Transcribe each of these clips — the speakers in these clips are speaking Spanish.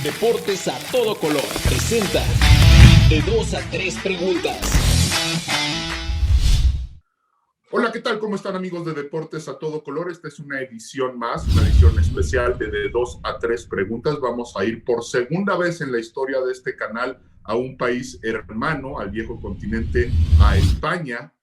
Deportes a todo color presenta de 2 a 3 preguntas. Hola, ¿qué tal? ¿Cómo están, amigos de Deportes a todo color? Esta es una edición más, una edición especial de 2 a 3 preguntas. Vamos a ir por segunda vez en la historia de este canal a un país hermano, al viejo continente, a España,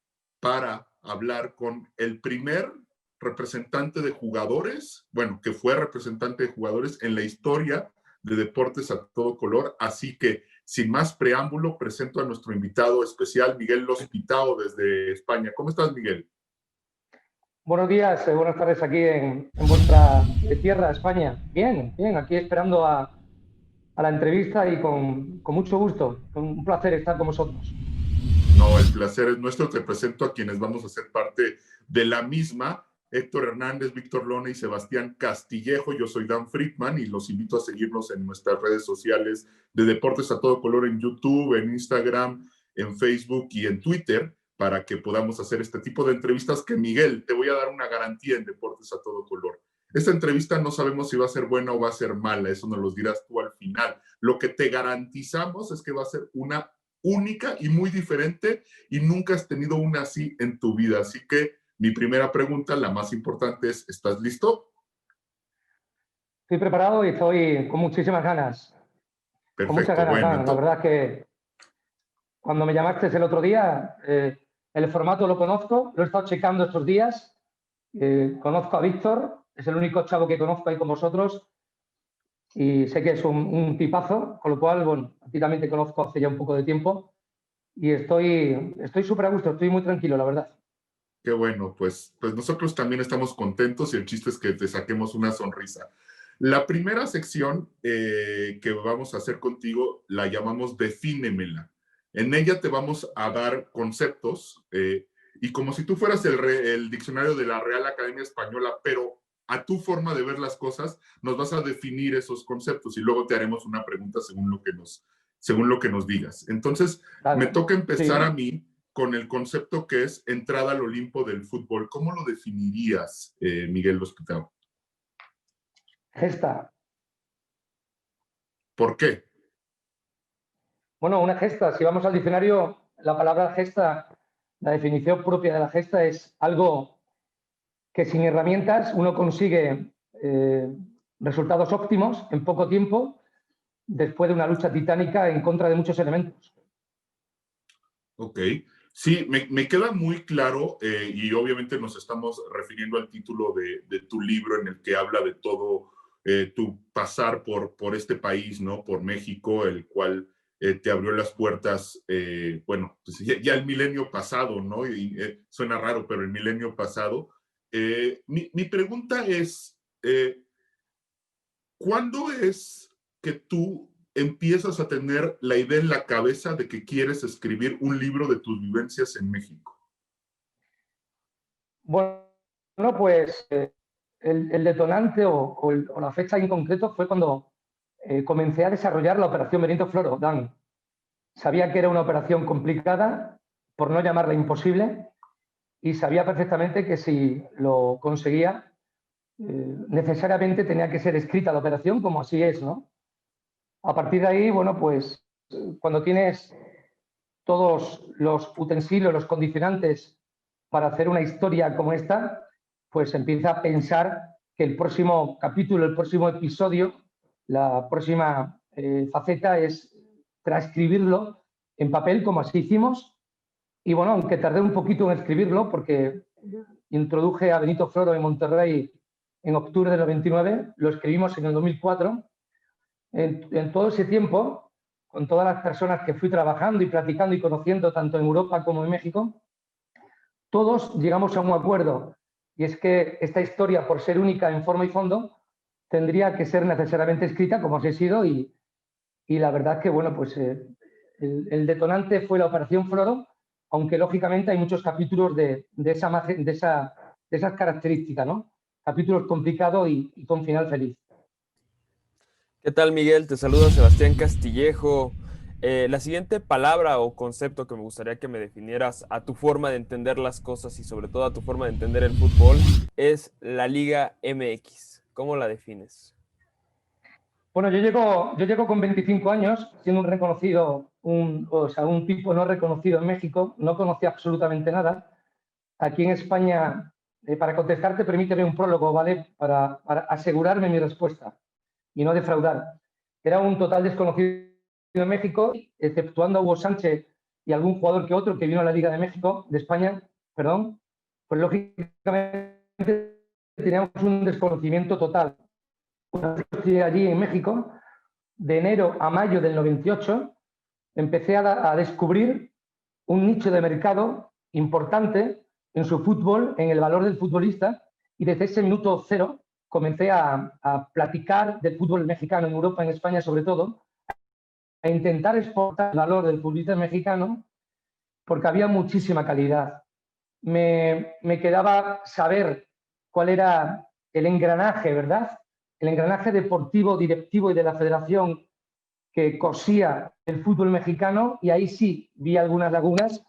para hablar con el primer representante de jugadores, bueno, que fue representante de jugadores en la historia de Deportes a todo color. Así que, sin más preámbulo, presento a nuestro invitado especial, Miguel Lospitao, desde España. ¿Cómo estás, Miguel? Buenos días, buenas tardes aquí en vuestra tierra, España. Bien, aquí esperando a la entrevista y con mucho gusto. Un placer estar con vosotros. No, el placer es nuestro. Te presento a quienes vamos a ser parte de la misma. Héctor Hernández, Víctor Lona y Sebastián Castillejo. Yo soy Dan Friedman y los invito a seguirnos en nuestras redes sociales de Deportes a todo color en YouTube, en Instagram, en Facebook y en Twitter para que podamos hacer este tipo de entrevistas que, Miguel, te voy a dar una garantía en Deportes a todo color. Esta entrevista no sabemos si va a ser buena o va a ser mala, eso nos lo dirás tú al final. Lo que te garantizamos es que va a ser una única y muy diferente y nunca has tenido una así en tu vida. Así que mi primera pregunta, la más importante es, ¿estás listo? Estoy preparado y estoy con muchísimas ganas. Perfecto, Con muchas ganas, bueno. Dan. La verdad que cuando me llamaste el otro día, el formato lo conozco, lo he estado checando estos días. Conozco a Víctor, es el único chavo que conozco ahí con vosotros y sé que es un tipazo, con lo cual, bueno, a ti también te conozco hace ya un poco de tiempo y estoy súper a gusto, estoy muy tranquilo, la verdad. Qué bueno, pues nosotros también estamos contentos y el chiste es que te saquemos una sonrisa. La primera sección que vamos a hacer contigo la llamamos Defínemela. En ella te vamos a dar conceptos y como si tú fueras el diccionario de la Real Academia Española, pero a tu forma de ver las cosas, nos vas a definir esos conceptos y luego te haremos una pregunta según lo que nos digas. Entonces, Vale. me toca empezar Sí. a mí con el concepto que es entrada al Olimpo del fútbol. ¿Cómo lo definirías, Miguel Lospitao? Gesta. ¿Por qué? Bueno, una gesta, si vamos al diccionario, la palabra gesta, la definición propia de la gesta es algo que sin herramientas uno consigue resultados óptimos en poco tiempo después de una lucha titánica en contra de muchos elementos. Ok. Sí, me queda muy claro y obviamente nos estamos refiriendo al título de tu libro en el que habla de todo tu pasar por este país, ¿no? Por México, el cual te abrió las puertas, bueno, pues ya el milenio pasado, ¿no? Y suena raro, pero el milenio pasado. Mi pregunta es, ¿cuándo es que tú empiezas a tener la idea en la cabeza de que quieres escribir un libro de tus vivencias en México? Bueno, pues el detonante o la fecha en concreto fue cuando comencé a desarrollar la operación Benito Floro, Dan. Sabía que era una operación complicada, por no llamarla imposible, y sabía perfectamente que si lo conseguía, necesariamente tenía que ser escrita la operación, como así es, ¿no? A partir de ahí, bueno, pues cuando tienes todos los utensilios, los condicionantes para hacer una historia como esta, pues empieza a pensar que el próximo capítulo, el próximo episodio, la próxima faceta es transcribirlo en papel, como así hicimos. Y bueno, aunque tardé un poquito en escribirlo, porque introduje a Benito Floro en Monterrey en octubre del 99, lo escribimos en el 2004. En todo ese tiempo, con todas las personas que fui trabajando y platicando y conociendo, tanto en Europa como en México, todos llegamos a un acuerdo, y es que esta historia, por ser única en forma y fondo, tendría que ser necesariamente escrita, como así ha sido, y la verdad que, bueno, pues el detonante fue la Operación Floro, aunque lógicamente hay muchos capítulos de esas características, ¿no? Capítulos complicados y con final feliz. ¿Qué tal, Miguel? Te saluda Sebastián Castillejo. La siguiente palabra o concepto que me gustaría que me definieras a tu forma de entender las cosas y sobre todo a tu forma de entender el fútbol es la Liga MX. ¿Cómo la defines? Bueno, yo llego con 25 años, siendo un reconocido, un tipo no reconocido en México, no conocía absolutamente nada. Aquí en España, para contestarte, permíteme un prólogo, ¿vale? Para asegurarme mi respuesta y no defraudar. Era un total desconocido en México, exceptuando a Hugo Sánchez y algún jugador que otro que vino a la Liga de México, de España, perdón, pues lógicamente teníamos un desconocimiento total. Allí en México, de enero a mayo del 98, empecé a descubrir un nicho de mercado importante en su fútbol, en el valor del futbolista, y desde ese minuto cero comencé a platicar del fútbol mexicano en Europa, en España sobre todo, a intentar exportar el valor del futbolista mexicano porque había muchísima calidad. Me quedaba saber cuál era el engranaje, ¿verdad? El engranaje deportivo, directivo y de la federación que cosía el fútbol mexicano, y ahí sí vi algunas lagunas.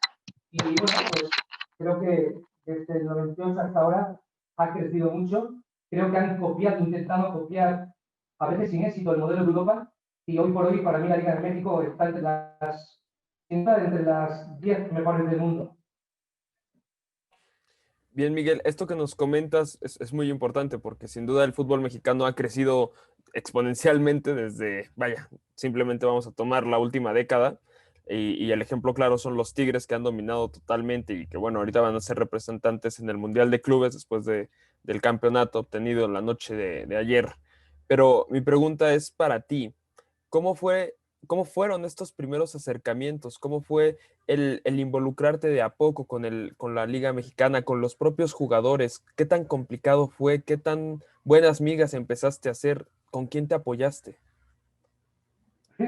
Y bueno, pues creo que desde el 98 hasta ahora ha crecido mucho. Creo que han copiado, intentado copiar, a veces sin éxito, el modelo de Europa, y hoy por hoy para mí la Liga de México está entre las 10 mejores del mundo. Bien, Miguel, esto que nos comentas es muy importante porque sin duda el fútbol mexicano ha crecido exponencialmente desde, vaya, simplemente vamos a tomar la última década y el ejemplo claro son los Tigres que han dominado totalmente y que bueno, ahorita van a ser representantes en el Mundial de Clubes después del campeonato obtenido en la noche de ayer. Pero mi pregunta es para ti, ¿cómo cómo fueron estos primeros acercamientos? ¿Cómo fue el involucrarte de a poco con la Liga Mexicana, con los propios jugadores? ¿Qué tan complicado fue? ¿Qué tan buenas migas empezaste a hacer? ¿Con quién te apoyaste? Sí,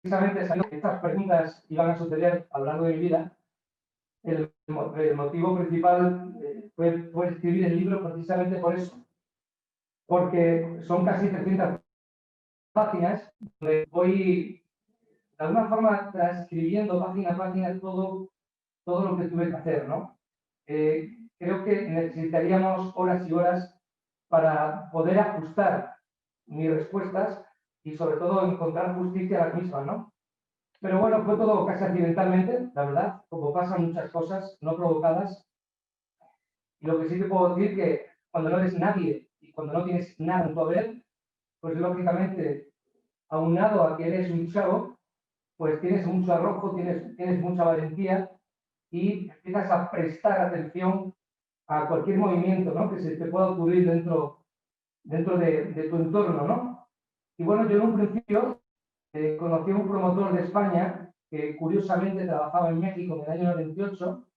precisamente sabiendo que estas preguntas iban a suceder a lo largo de mi vida, el motivo principal fue escribir el libro precisamente por eso, porque son casi 300 páginas donde voy de alguna forma transcribiendo página a página todo lo que tuve que hacer, ¿no? Creo que necesitaríamos horas y horas para poder ajustar mis respuestas y sobre todo encontrar justicia a las mismas, ¿no? Pero bueno, fue todo casi accidentalmente, la verdad, como pasan muchas cosas no provocadas. Y lo que sí te puedo decir que cuando no eres nadie y cuando no tienes nada en tu haber, pues lógicamente, aunado a que eres un chavo, pues tienes mucho arrojo, tienes mucha valentía y empiezas a prestar atención a cualquier movimiento, ¿no?, que se te pueda ocurrir dentro de tu entorno, ¿no? Y bueno, yo en un principio conocí a un promotor de España que curiosamente trabajaba en México en el año 98,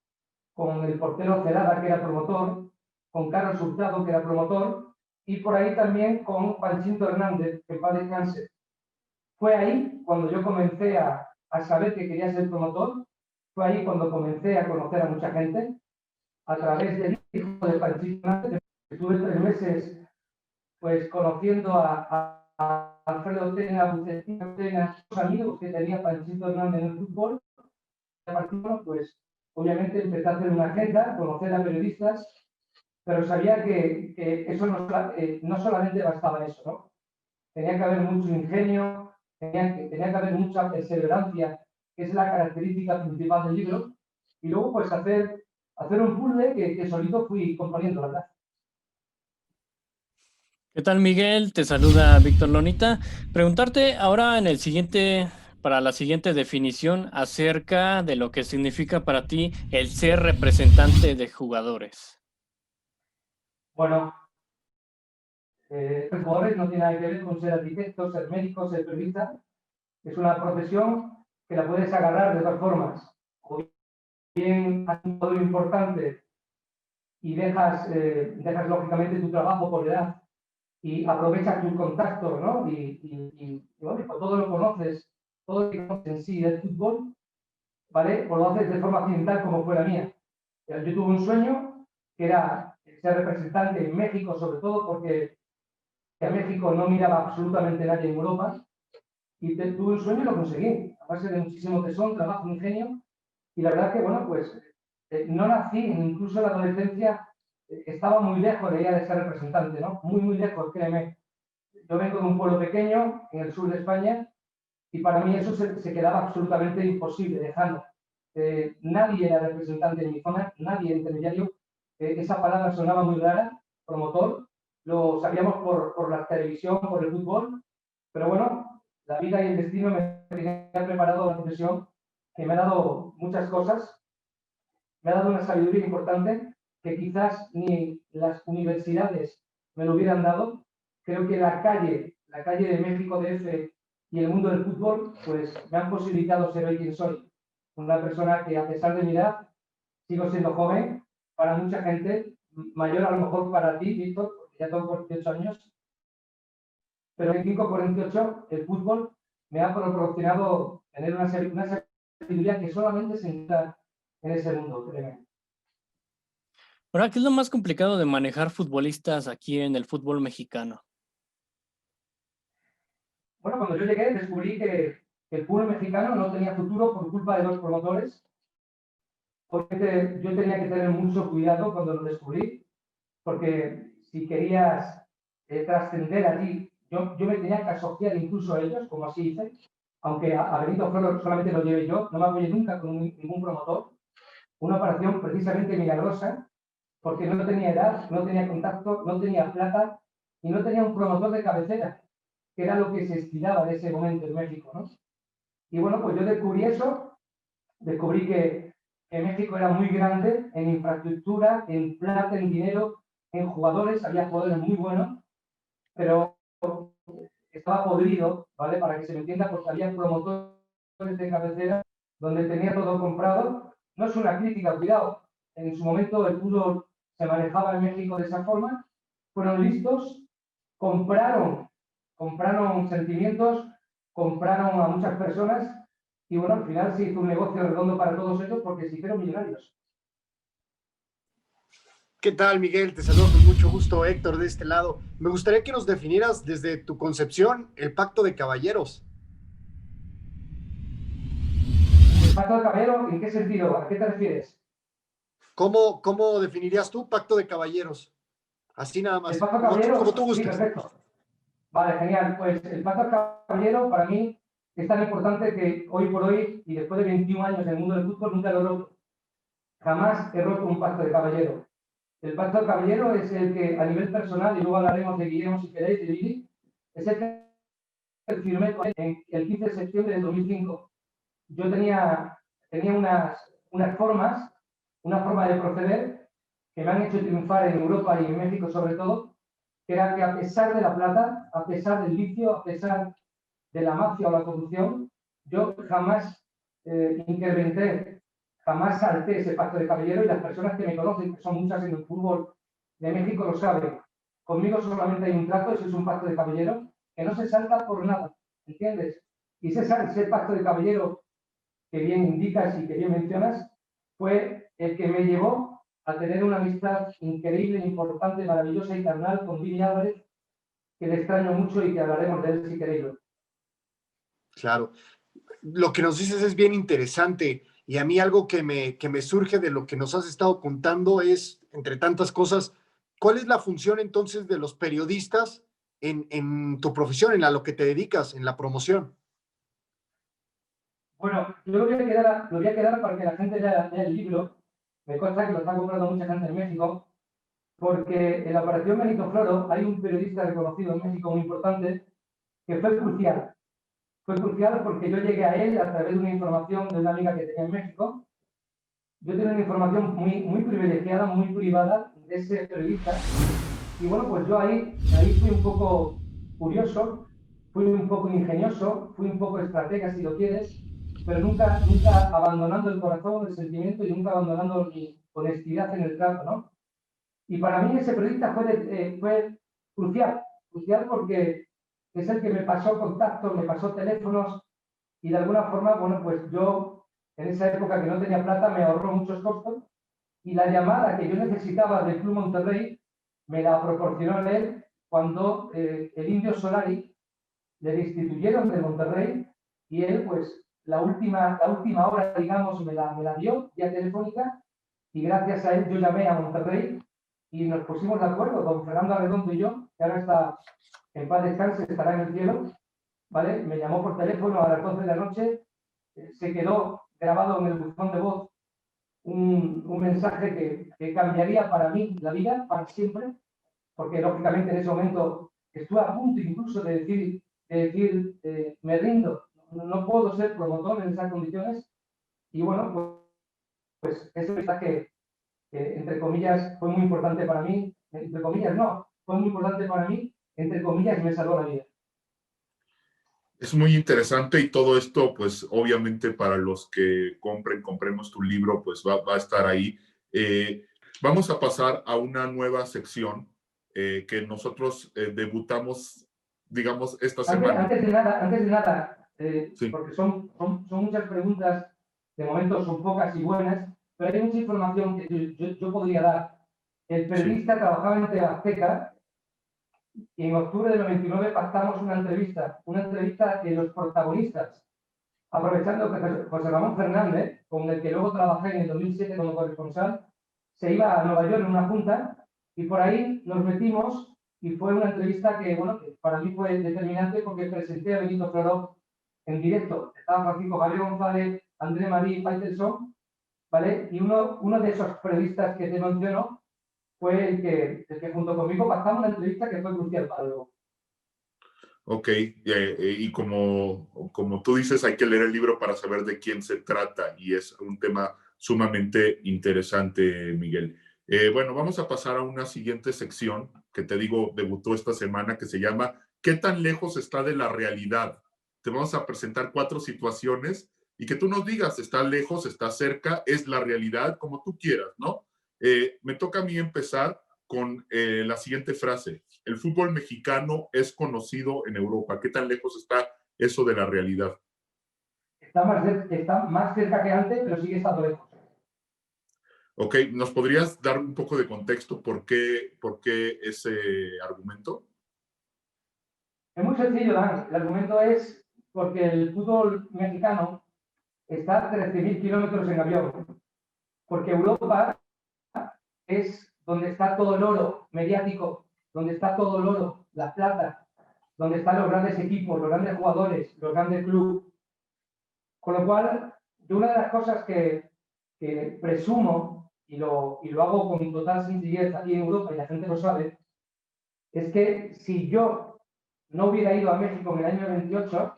con el portero Celada, que era promotor, con Carlos Hurtado, que era promotor, y por ahí también con Panchito Hernández, que en paz descanse. Fue ahí cuando yo comencé a saber que quería ser promotor, fue ahí cuando comencé a conocer a mucha gente, a través del hijo de Panchito Hernández. Estuve 3 meses pues conociendo a Alfredo Tena, Bucetino Tena, los amigos que tenía Panchito Hernández en el fútbol. A partir de pues obviamente empecé a hacer una agenda, conocer a periodistas, pero sabía que eso no solamente bastaba eso, ¿no? Tenía que haber mucho ingenio, tenía que haber mucha perseverancia, que es la característica principal del libro, y luego pues hacer un puzzle que solito fui componiendo, ¿verdad? ¿Qué tal, Miguel? Te saluda Víctor Lonita. Preguntarte ahora para la siguiente definición acerca de lo que significa para ti el ser representante de jugadores. Bueno, ser jugadores no tiene nada que ver con ser arquitecto, ser médico, ser periodista. Es una profesión que la puedes agarrar de dos formas. O bien haces un jugador importante y dejas lógicamente tu trabajo por edad y aprovechas tus contactos, ¿no? Y bueno, pues todo lo conoces, todo lo que conoces en sí del fútbol, ¿vale? O lo haces de forma accidental como fue la mía. Yo tuve un sueño que era ser representante en México, sobre todo porque a México no miraba absolutamente nadie en Europa, y tuve un sueño y lo conseguí, a base de muchísimo tesón, trabajo, ingenio, y la verdad que, bueno, pues no nací, incluso en la adolescencia estaba muy lejos de ella de ser representante, ¿no? Muy, muy lejos, créeme. yo vengo de un pueblo pequeño en el sur de España y para mí eso se quedaba absolutamente imposible, lejano. Nadie era representante de mi zona, nadie intermediario. Esa palabra sonaba muy rara, promotor. Lo sabíamos por la televisión, por el fútbol, pero bueno, la vida y el destino me tenían preparado a la profesión que me ha dado muchas cosas, me ha dado una sabiduría importante que quizás ni las universidades me lo hubieran dado. Creo que la calle de México DF y el mundo del fútbol, pues me han posibilitado ser hoy quien soy. Una persona que a pesar de mi edad sigo siendo joven, para mucha gente, mayor a lo mejor para ti, Víctor, porque ya tengo 48 años, pero en 5-48 el fútbol me ha proporcionado tener una sabiduría que solamente se encuentra en ese mundo. Ahora, ¿qué es lo más complicado de manejar futbolistas aquí en el fútbol mexicano? Bueno, cuando yo llegué descubrí que el fútbol mexicano no tenía futuro por culpa de dos promotores, porque yo tenía que tener mucho cuidado cuando lo descubrí, porque si querías trascender allí, yo me tenía que asociar incluso a ellos, como así hice, aunque a Benito Floro solamente lo llevé yo, no me apoyé nunca con ningún promotor. Una operación precisamente milagrosa, porque no tenía edad, no tenía contacto, no tenía plata y no tenía un promotor de cabecera, que era lo que se estilaba en ese momento en México, ¿no? Y bueno, pues yo descubrí eso, descubrí que México era muy grande en infraestructura, en plata, en dinero, en jugadores, había jugadores muy buenos, pero estaba podrido, ¿vale? Para que se me entienda, porque había promotores de cabecera donde tenía todo comprado. No es una crítica, cuidado. En su momento el fútbol se manejaba en México de esa forma. Fueron listos, compraron sentimientos, compraron a muchas personas y bueno, al final se hizo un negocio redondo para todos ellos porque se hicieron millonarios. ¿Qué tal, Miguel? Te saludo con mucho gusto, Héctor, de este lado. Me gustaría que nos definieras desde tu concepción el Pacto de Caballeros. ¿El Pacto de Caballero en qué sentido? ¿A qué te refieres? ¿Cómo definirías tú Pacto de Caballeros? Así nada más. El Pacto de Caballero, como tú gustes. Sí, perfecto. Vale, genial. Pues el Pacto de Caballero para mí es tan importante que hoy por hoy, y después de 21 años en el mundo del fútbol, nunca lo he roto. Jamás he roto un Pacto de Caballero. El Pacto de Caballero es el que, a nivel personal, y luego hablaremos de Guillermo si queréis, de Billy, es el que firmé en el 15 de septiembre del 2005. Yo tenía unas formas, una forma de proceder que me han hecho triunfar en Europa y en México sobre todo, que era que a pesar de la plata, a pesar del vicio, a pesar de la mafia o la corrupción, yo jamás incrementé, jamás salté ese Pacto de Caballero y las personas que me conocen, que son muchas en el fútbol de México, lo saben. Conmigo solamente hay un trato, ese es un Pacto de Caballero, que no se salta por nada, ¿entiendes? Y ese Pacto de Caballero que bien indicas y que bien mencionas, fue el que me llevó a tener una amistad increíble, importante, maravillosa y carnal con Billy Álvarez, que le extraño mucho y que hablaremos de él si queréis. Claro. Lo que nos dices es bien interesante y a mí algo que me surge de lo que nos has estado contando es, entre tantas cosas, ¿cuál es la función entonces de los periodistas en tu profesión, en a lo que te dedicas, en la promoción? Bueno, yo lo voy a quedar para que la gente lea el libro. Me consta que lo está comprando mucha gente en México, porque en la operación Benito Floro hay un periodista reconocido en México muy importante que fue crucial. Fue crucial porque yo llegué a él a través de una información de una amiga que tenía en México. Yo tenía una información muy privilegiada, muy privada de ese periodista. Y bueno, pues yo ahí fui un poco curioso, fui un poco ingenioso, fui un poco estratega si lo quieres, pero nunca abandonando el corazón, el sentimiento y nunca abandonando mi honestidad en el trato, ¿no? Y para mí ese periodista fue crucial porque es el que me pasó contactos, me pasó teléfonos y de alguna forma, bueno, pues yo en esa época que no tenía plata me ahorró muchos costos y la llamada que yo necesitaba del Club Monterrey me la proporcionó él cuando el Indio Solari le destituyeron de Monterrey y él, pues, la última hora, digamos, me la dio vía telefónica y gracias a él yo llamé a Monterrey y nos pusimos de acuerdo, don Fernando Arredondo y yo, que ahora en paz descanse, estará en el cielo, ¿vale? Me llamó por teléfono a las 12 de la noche, se quedó grabado en el buzón de voz un mensaje que cambiaría para mí la vida, para siempre, porque lógicamente en ese momento estuve a punto incluso de decir me rindo, no puedo ser promotor en esas condiciones, y bueno, pues ese mensaje que entre comillas fue muy importante para mí, entre comillas no, fue muy importante para mí, entre comillas me salvó la vida. Es muy interesante y todo esto, pues obviamente para los que compremos tu libro, pues va a estar ahí. Vamos a pasar a una nueva sección que nosotros debutamos, digamos, esta semana. Antes de nada Sí. porque son muchas preguntas, de momento son pocas y buenas, pero hay mucha información que yo podría dar. El periodista trabajaba en TV Azteca y en octubre del 99 pactamos una entrevista de los protagonistas, aprovechando que José Ramón Fernández, con el que luego trabajé en el 2007 como corresponsal, se iba a Nueva York en una junta y por ahí nos metimos y fue una entrevista que, bueno, que para mí fue determinante porque presenté a Benito Floro en directo. Estaba Francisco Javier González, André Marie Faitelson, ¿vale? Y uno de esos periodistas que te menciono fue el que junto conmigo pactamos una entrevista que fue crucial para luego. Ok, y como tú dices, hay que leer el libro para saber de quién se trata y es un tema sumamente interesante, Miguel. Bueno, vamos a pasar a una siguiente sección que te digo debutó esta semana que se llama ¿Qué tan lejos está de la realidad? Te vamos a presentar 4 situaciones y que tú nos digas, ¿está lejos, está cerca, es la realidad? Como tú quieras, ¿no? Me toca a mí empezar con la siguiente frase. El fútbol mexicano es conocido en Europa. ¿Qué tan lejos está eso de la realidad? Está más cerca que antes, pero sigue estando lejos. Ok, ¿nos podrías dar un poco de contexto por qué ese argumento? Es muy sencillo, Dan. El argumento es porque el fútbol mexicano está a 13.000 kilómetros en avión. Porque Europa es donde está todo el oro mediático, donde está todo el oro, la plata, donde están los grandes equipos, los grandes jugadores, los grandes clubes. Con lo cual, yo una de las cosas que presumo, y lo hago con total sencillez aquí en Europa, y la gente lo sabe, es que si yo no hubiera ido a México en el año 28,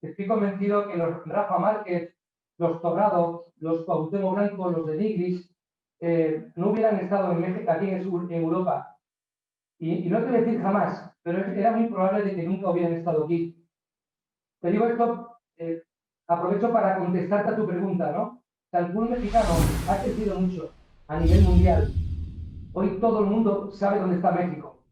estoy convencido que los Rafa Márquez, los Torrado, los Cuauhtémoc Blanco, los de Nigris, no hubieran estado en México, aquí en Europa. Y no te voy a decir jamás, pero era muy probable de que nunca hubieran estado aquí. Te digo esto, aprovecho para contestarte a tu pregunta, ¿no? O sea, el fútbol mexicano ha crecido mucho a nivel mundial. Hoy todo el mundo sabe dónde está México,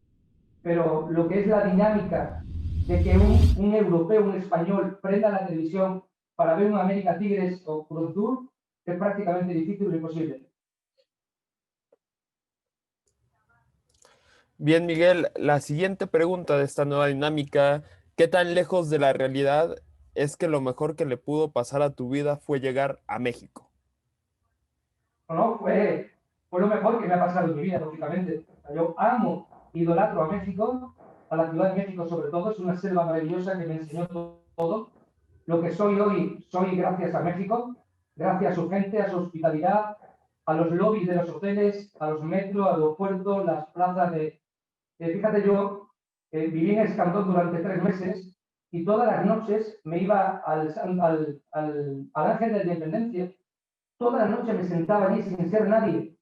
pero lo que es la dinámica de que un europeo, un español, prenda la televisión para ver un América Tigres o Cruz Azul es prácticamente difícil o imposible. Bien, Miguel, la siguiente pregunta de esta nueva dinámica, ¿qué tan lejos de la realidad es que lo mejor que le pudo pasar a tu vida fue llegar a México? No, fue lo mejor que me ha pasado en mi vida, lógicamente. Yo amo, idolatro a México, a la Ciudad de México sobre todo, es una selva maravillosa que me enseñó todo. Lo que soy hoy, soy gracias a México, gracias a su gente, a su hospitalidad, a los lobbies de los hoteles, a los metros, a los puertos, las plazas de... fíjate, yo viví en Escandón durante 3 meses y todas las noches me iba al Ángel de la Independencia. Toda la noche me sentaba allí sin ser nadie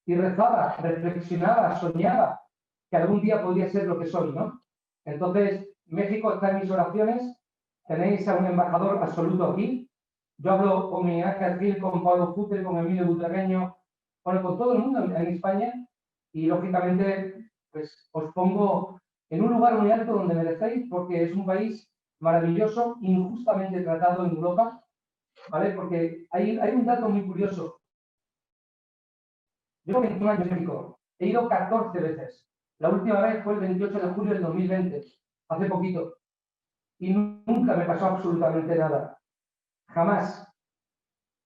y rezaba, reflexionaba, soñaba que algún día podría ser lo que soy, ¿no? Entonces, México está en mis oraciones, tenéis a un embajador absoluto aquí. Yo hablo con mi Ángel Gil, con Pablo Futre, con Emilio Butragueño, con todo el mundo en España y, lógicamente, pues os pongo en un lugar muy alto donde merecéis porque es un país maravilloso, injustamente tratado en Europa, ¿vale? Porque hay un dato muy curioso. Yo tengo 21 años en México, he ido 14 veces. La última vez fue el 28 de julio del 2020, hace poquito. Y nunca me pasó absolutamente nada. Jamás.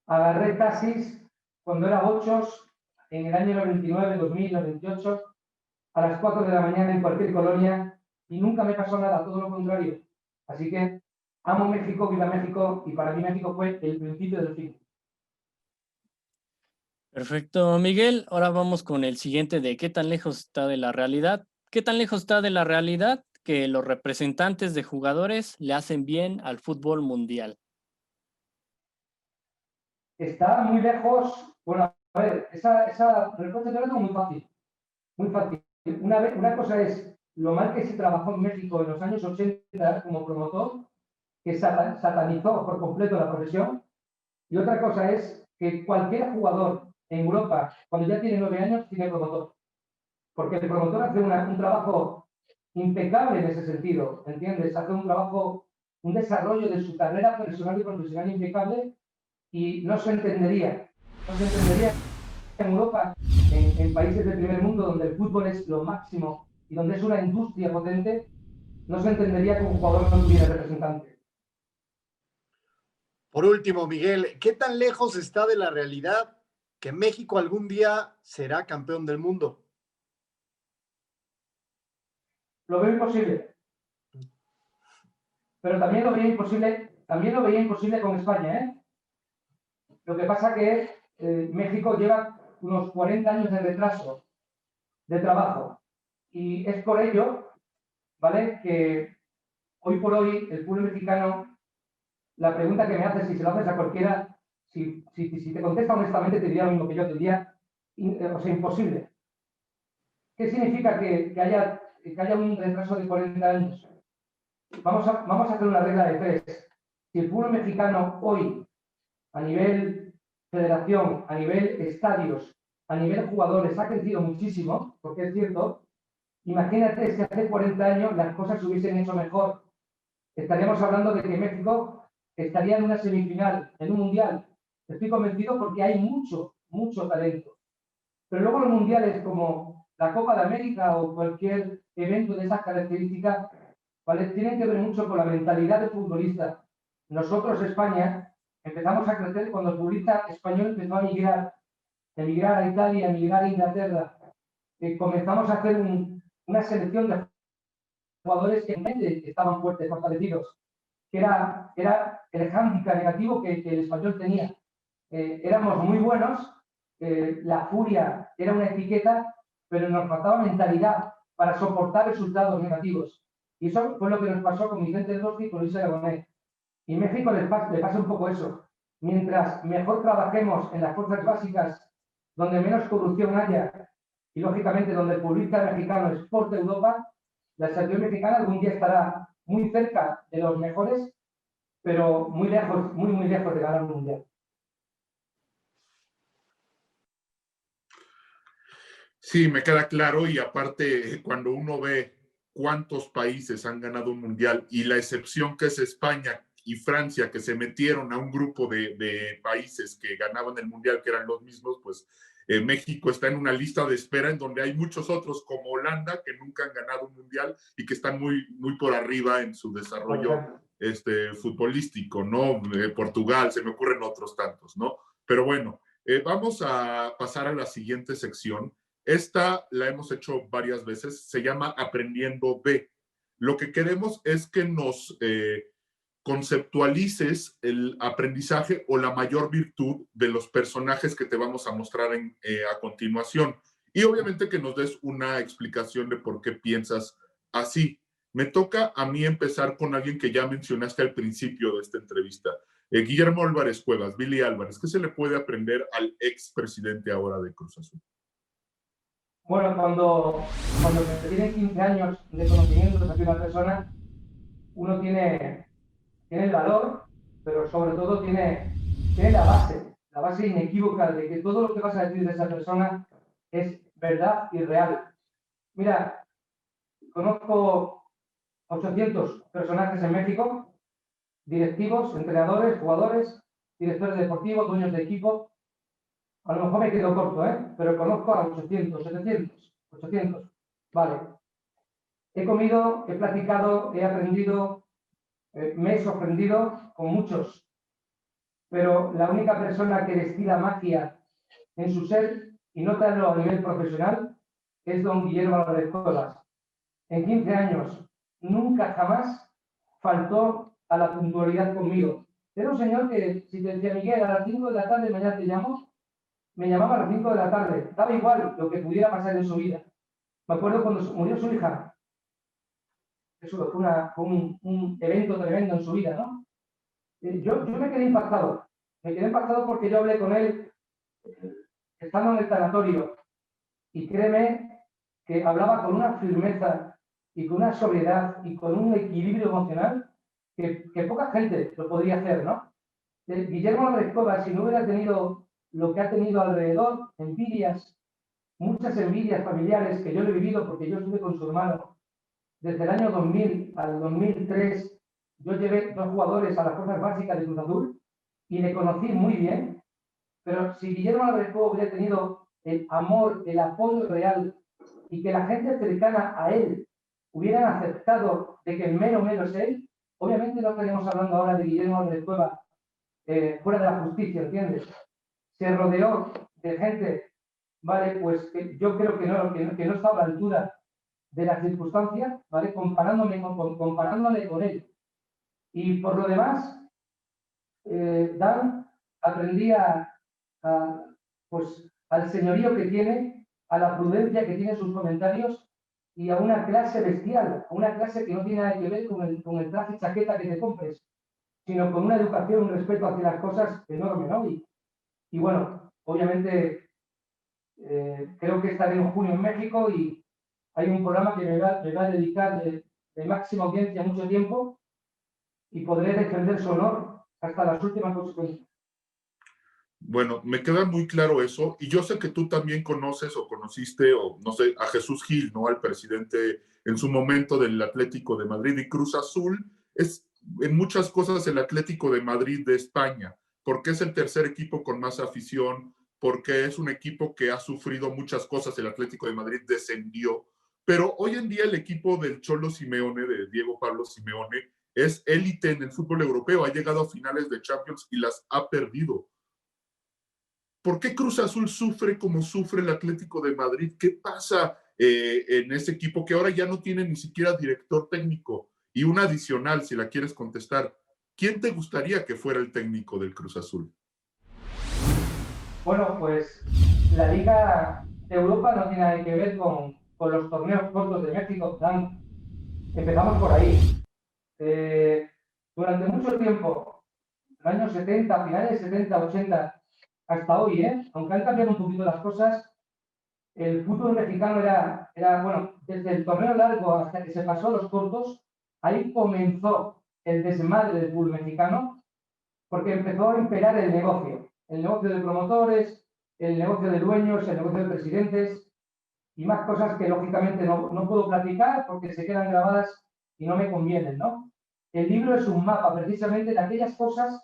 Agarré taxis cuando era 8, en el año 99, 2000, 98, a las 4 de la mañana en cualquier colonia y nunca me pasó nada, todo lo contrario. Así que amo México, viva México, y para mí México fue el principio del fin. Perfecto, Miguel. Ahora vamos con el siguiente de qué tan lejos está de la realidad. ¿Qué tan lejos está de la realidad que los representantes de jugadores le hacen bien al fútbol mundial? Está muy lejos. Bueno, a ver, esa respuesta yo la tengo muy fácil. Muy fácil. Una cosa es lo mal que se trabajó en México en los años 80 como promotor, que satanizó por completo la profesión. Y otra cosa es que cualquier jugador en Europa, cuando ya tiene 9 años, tiene promotor. Porque el promotor hace un trabajo impecable en ese sentido, ¿entiendes? Hace un trabajo, un desarrollo de su carrera personal y profesional impecable y no se entendería en Europa, en países del primer mundo, donde el fútbol es lo máximo y donde es una industria potente, no se entendería que un jugador no tuviera representante. Por último, Miguel, ¿qué tan lejos está de la realidad que México algún día será campeón del mundo? Lo veo imposible. Pero también lo veía imposible con España, ¿eh? Lo que pasa que México lleva unos 40 años de retraso de trabajo. Y es por ello, ¿vale?, que hoy por hoy el fútbol mexicano, la pregunta que me haces, si se lo haces a cualquiera, si te contesta honestamente, te diría lo mismo que yo, te diría, o sea, imposible. ¿Qué significa que haya un retraso de 40 años? Vamos a hacer una regla de 3. Si el fútbol mexicano hoy, a nivel federación, a nivel estadios, a nivel jugadores, ha crecido muchísimo, porque es cierto, imagínate si hace 40 años las cosas se hubiesen hecho mejor. Estaríamos hablando de que México estaría en una semifinal, en un mundial. Estoy convencido porque hay mucho, mucho talento. Pero luego los mundiales como la Copa de América o cualquier evento de esas características, ¿vale?, tienen que ver mucho con la mentalidad del futbolista. Nosotros, España, empezamos a crecer cuando el futbolista español empezó a emigrar a Italia, emigrar a Inglaterra. Comenzamos a hacer una selección de jugadores que en mente estaban fuertes, fortalecidos, que era el hándicap negativo que el español tenía. Éramos muy buenos, la furia era una etiqueta, pero nos faltaba mentalidad para soportar resultados negativos. Y eso fue lo que nos pasó con Vicente del Bosque y con Luis Aragonés. Y México le pasa un poco eso. Mientras mejor trabajemos en las fuerzas básicas, donde menos corrupción haya, y lógicamente donde el futbolista mexicano exporte a Europa, la selección mexicana algún día estará muy cerca de los mejores, pero muy lejos, muy, muy lejos de ganar un mundial. Sí, me queda claro, y aparte cuando uno ve cuántos países han ganado un mundial y la excepción que es España y Francia, que se metieron a un grupo de países que ganaban el mundial, que eran los mismos, pues México está en una lista de espera en donde hay muchos otros como Holanda que nunca han ganado un mundial y que están muy, muy por arriba en su desarrollo futbolístico, ¿no? Portugal, se me ocurren otros tantos, ¿no? Pero bueno, vamos a pasar a la siguiente sección. Esta la hemos hecho varias veces, se llama Aprendiendo B. Lo que queremos es que nos conceptualices el aprendizaje o la mayor virtud de los personajes que te vamos a mostrar a continuación. Y obviamente que nos des una explicación de por qué piensas así. Me toca a mí empezar con alguien que ya mencionaste al principio de esta entrevista. Guillermo Álvarez Cuevas, Billy Álvarez. ¿Qué se le puede aprender al expresidente ahora de Cruz Azul? Bueno, cuando se tienen 15 años de conocimiento de una persona, uno tiene el valor, pero sobre todo tiene la base inequívoca de que todo lo que vas a decir de esa persona es verdad y real. Mira, conozco 800 personajes en México, directivos, entrenadores, jugadores, directores deportivos, dueños de equipo. A lo mejor me quedo corto, pero conozco a 800, 700, 800. Vale. He comido, he platicado, he aprendido, me he sorprendido con muchos. Pero la única persona que destila magia en su ser, y no tanto a nivel profesional, es don Guillermo Álvarez Cuevas. En 15 años nunca jamás faltó a la puntualidad conmigo. Era un señor que, si te decía, Miguel, a las 5 de la tarde mañana te llamo, me llamaba a las 5 de la tarde. Daba igual lo que pudiera pasar en su vida. Me acuerdo cuando murió su hija. Eso fue un evento tremendo en su vida, ¿no? Yo me quedé impactado. Me quedé impactado porque yo hablé con él estando en el tanatorio. Y créeme que hablaba con una firmeza y con una sobriedad y con un equilibrio emocional que poca gente lo podría hacer, ¿no? Guillermo Álvarez Cuevas, si no hubiera tenido lo que ha tenido alrededor, envidias, muchas envidias familiares que yo le he vivido porque yo estuve con su hermano desde el año 2000 al 2003, yo llevé 2 jugadores a las fuerzas básicas de Cruz Azul y le conocí muy bien, pero si Guillermo Álvarez Cuevas hubiera tenido el amor, el apoyo real y que la gente cercana a él hubieran aceptado de que el mero es él, obviamente no estaríamos hablando ahora de Guillermo Álvarez Cuevas fuera de la justicia, ¿entiendes? Se rodeó de gente, ¿vale? Pues que yo creo que no estaba a la altura de las circunstancias, ¿vale? Comparándole con él. Y por lo demás, Dan aprendí pues, al señorío que tiene, a la prudencia que tiene en sus comentarios y a una clase bestial, a una clase que no tiene nada que ver con el traje chaqueta que te compres, sino con una educación, un respeto hacia las cosas enorme, ¿no? Y bueno, obviamente creo que estaré en junio en México y hay un programa que me va a dedicar de máxima audiencia mucho tiempo y podré defender su honor hasta las últimas consecuencias. Bueno, me queda muy claro eso, y yo sé que tú también conoces o conociste, o no sé, a Jesús Gil, ¿no? Al presidente en su momento del Atlético de Madrid, y Cruz Azul es en muchas cosas el Atlético de Madrid de España, porque es el tercer equipo con más afición, porque es un equipo que ha sufrido muchas cosas. El Atlético de Madrid descendió, pero hoy en día el equipo del Cholo Simeone, de Diego Pablo Simeone, es élite en el fútbol europeo, ha llegado a finales de Champions y las ha perdido. ¿Por qué Cruz Azul sufre como sufre el Atlético de Madrid? ¿Qué pasa en ese equipo que ahora ya no tiene ni siquiera director técnico? Y una adicional, si la quieres contestar, ¿quién te gustaría que fuera el técnico del Cruz Azul? Bueno, pues la Liga de Europa no tiene nada que ver con los torneos cortos de México. Empezamos por ahí. Durante mucho tiempo, en los años 70, finales 70, 80, hasta hoy, aunque han cambiado un poquito las cosas, el fútbol mexicano era, bueno, desde el torneo largo hasta que se pasó a los cortos, ahí comenzó el desmadre del fútbol mexicano, porque empezó a imperar el negocio de promotores, el negocio de dueños, el negocio de presidentes y más cosas que lógicamente no puedo platicar porque se quedan grabadas y no me convienen, ¿no? El libro es un mapa precisamente de aquellas cosas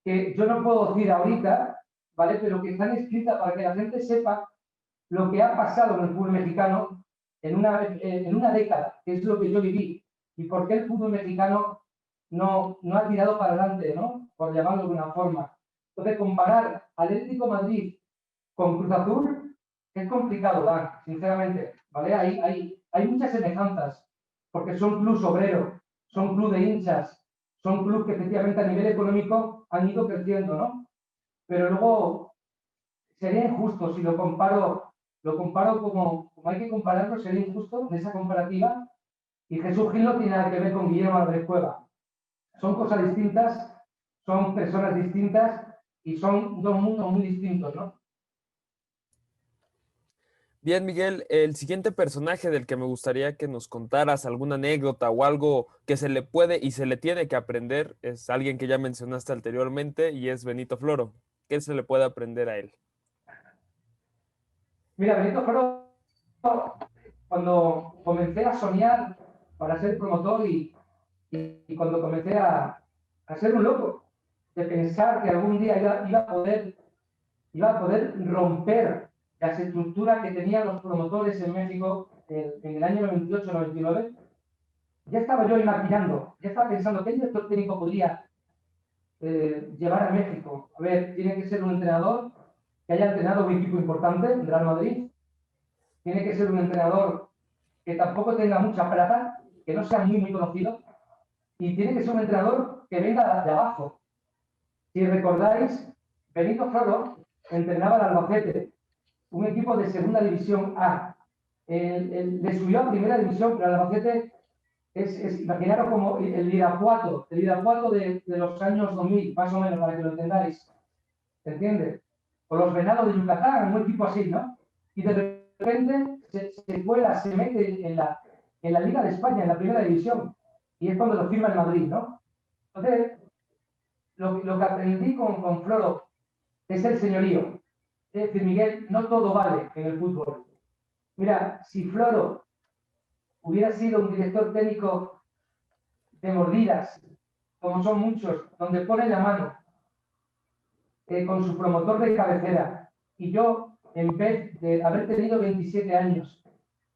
que yo no puedo decir ahorita, ¿vale? Pero que están escritas para que la gente sepa lo que ha pasado en el fútbol mexicano en una década, que es lo que yo viví, y por qué el fútbol mexicano no ha tirado para adelante, ¿no? Por llamarlo de una forma. Entonces, comparar Atlético Madrid con Cruz Azul es complicado, Dan, sinceramente, ¿vale? Hay muchas semejanzas, porque son clubes obreros, son clubes de hinchas, son clubes que efectivamente a nivel económico han ido creciendo, ¿no? Pero luego sería injusto si lo comparo como hay que compararlo, sería injusto en esa comparativa. Y Jesús Gil no tiene nada que ver con Guillermo Álvarez Cuevas. Son cosas distintas, son personas distintas y son dos mundos muy distintos, ¿no? Bien, Miguel, el siguiente personaje del que me gustaría que nos contaras alguna anécdota o algo que se le puede y se le tiene que aprender es alguien que ya mencionaste anteriormente y es Benito Floro. ¿Qué se le puede aprender a él? Mira, Benito Floro, cuando comencé a soñar para ser promotor y cuando comencé a ser un loco, de pensar que algún día iba a poder romper las estructuras que tenían los promotores en México en el año 98-99, ya estaba yo imaginando, ya estaba pensando qué director técnico podría llevar a México. A ver, tiene que ser un entrenador que haya entrenado un equipo importante, el Real Madrid, tiene que ser un entrenador que tampoco tenga mucha plata, que no sea muy conocido, y tiene que ser un entrenador que venga de abajo. Si recordáis, Benito Floro entrenaba al Albacete, un equipo de segunda división A. Le subió a primera división, pero el Albacete imaginaros como el Irapuato de los años 2000, más o menos, para que lo entendáis. ¿Se entiende? O los Venados de Yucatán, un equipo así, ¿no? Y de repente se cuela, se mete en la Liga de España, en la primera división, y es cuando lo firma el Madrid, ¿no? Entonces, lo que aprendí con Floro es el señorío. Es decir, Miguel, no todo vale en el fútbol. Mira, si Floro hubiera sido un director técnico de mordidas, como son muchos, donde pone la mano con su promotor de cabecera, y yo, en vez de haber tenido 27 años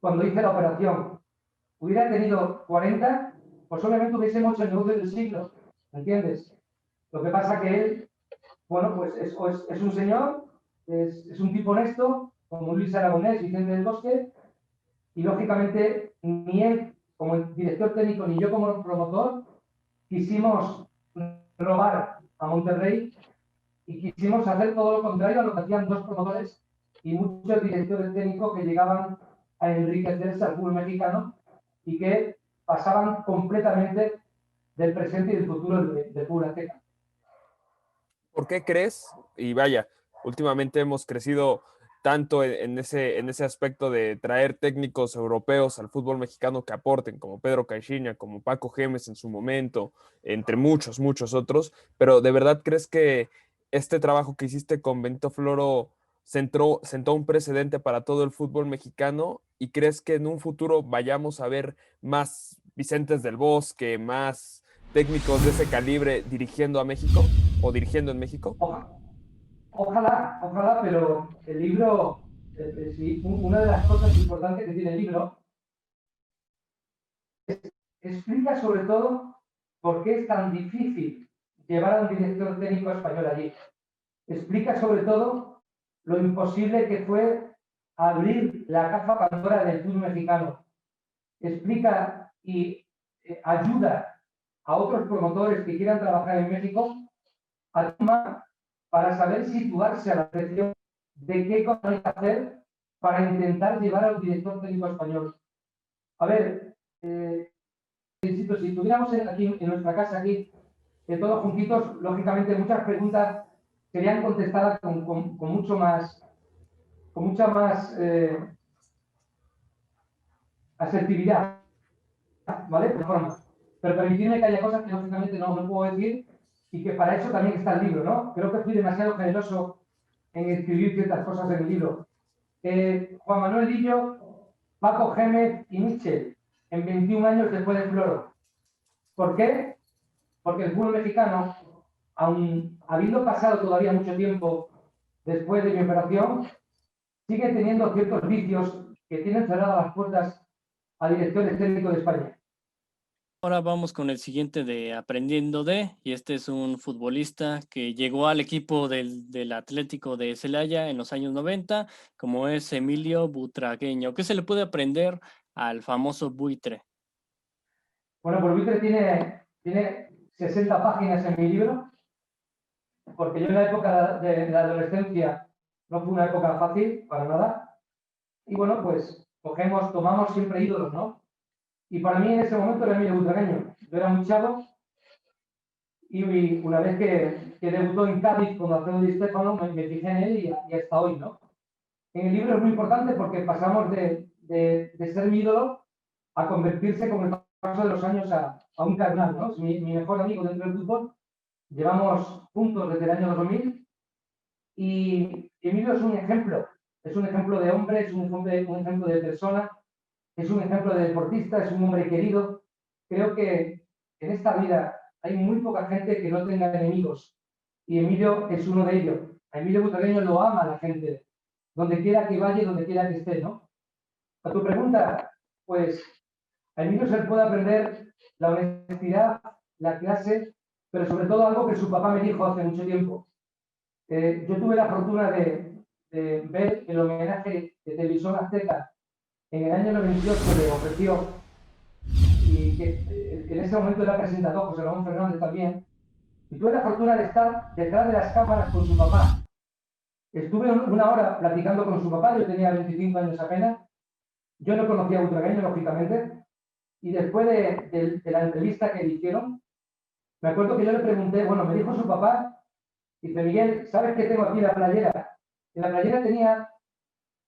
cuando hice la operación, hubiera tenido 40, pues obviamente hubiésemos hecho el negocio del siglo, ¿me entiendes? Lo que pasa que él, bueno, pues es un señor, es un tipo honesto, como Luis Aragonés, Vicente del Bosque, y lógicamente ni él como director técnico ni yo como promotor quisimos robar a Monterrey y quisimos hacer todo lo contrario a lo que hacían dos promotores y muchos directores técnicos que llegaban a enriquecerse al fútbol mexicano y que pasaban completamente del presente y del futuro del fútbol azteca. ¿Por qué crees? Y vaya, últimamente hemos crecido tanto en ese aspecto de traer técnicos europeos al fútbol mexicano que aporten, como Pedro Caixinha, como Paco Gémez en su momento, entre muchos, muchos otros, pero ¿de verdad crees que este trabajo que hiciste con Benito Floro sentó un precedente para todo el fútbol mexicano? ¿Y crees que en un futuro vayamos a ver más Vicentes del Bosque, más técnicos de ese calibre dirigiendo a México o dirigiendo en México? Ojalá, pero el libro, sí, una de las cosas importantes que tiene el libro explica sobre todo por qué es tan difícil llevar a un director técnico español allí. Explica sobre todo lo imposible que fue abrir la caja Pandora del fútbol mexicano. Explica y ayuda a otros promotores que quieran trabajar en México a tomar para saber situarse a la presión de qué cosa hay que hacer para intentar llevar al director técnico español. A ver, insisto, si tuviéramos aquí en nuestra casa, aquí, todos juntitos, lógicamente muchas preguntas serían contestadas con mucha más asertividad, ¿vale? De forma. Pero permitirme que haya cosas que lógicamente no puedo decir y que para eso también está el libro, ¿no? Creo que fui demasiado generoso en escribir ciertas cosas en el libro. Juan Manuel Lillo, Paco Gémez y Michel, en 21 años después de Floro. ¿Por qué? Porque el fútbol mexicano, aun habiendo pasado todavía mucho tiempo después de mi operación, sigue teniendo ciertos vicios que tienen cerradas las puertas a directores técnicos de España. Ahora vamos con el siguiente de Aprendiendo de, y este es un futbolista que llegó al equipo del Atlético de Celaya en los años 90, como es Emilio Butragueño. ¿Qué se le puede aprender al famoso buitre? Bueno, pues Buitre tiene 60 páginas en mi libro, porque yo en la época de la adolescencia no fue una época fácil, para nada, y bueno, pues tomamos siempre ídolos, ¿no? Y para mí en ese momento era Emilio Butragueño. Yo era muy chavo y una vez que debutó en Cádiz con Alfredo Di Stéfano, me fijé en él y hasta hoy, ¿no? En el libro es muy importante porque pasamos de ser mi ídolo a convertirse con el paso de los años a un carnal, ¿no? Es mi mejor amigo dentro del fútbol. Llevamos juntos desde el año 2000 y Emilio es un ejemplo de hombre, es un ejemplo de persona. Es un ejemplo de deportista, es un hombre querido. Creo que en esta vida hay muy poca gente que no tenga enemigos y Emilio es uno de ellos. A Emilio Butragueño lo ama la gente, donde quiera que vaya y donde quiera que esté, ¿no? A tu pregunta, pues a Emilio se le puede aprender la honestidad, la clase, pero sobre todo algo que su papá me dijo hace mucho tiempo. Yo tuve la fortuna de ver el homenaje de Televisión Azteca. En el año 98 le ofreció y que en ese momento era presentador, José Ramón Fernández también, y tuve la fortuna de estar detrás de las cámaras con su papá. Estuve una hora platicando con su papá, yo tenía 25 años apenas, yo no conocía a Butragueño, lógicamente, y después de la entrevista que le hicieron, me acuerdo que yo le pregunté, bueno, me dijo su papá, dice, Miguel, ¿sabes qué tengo aquí en la playera? En la playera tenía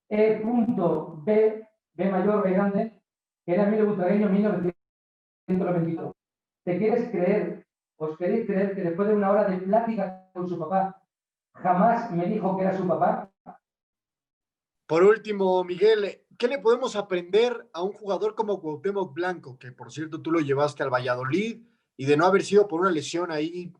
E.B, B mayor, B grande, que era Emilio Butragueño 1992. ¿Te quieres creer, os queréis creer que después de una hora de plática con su papá, jamás me dijo que era su papá? Por último, Miguel, ¿qué le podemos aprender a un jugador como Cuauhtémoc Blanco, que por cierto tú lo llevaste al Valladolid y de no haber sido por una lesión ahí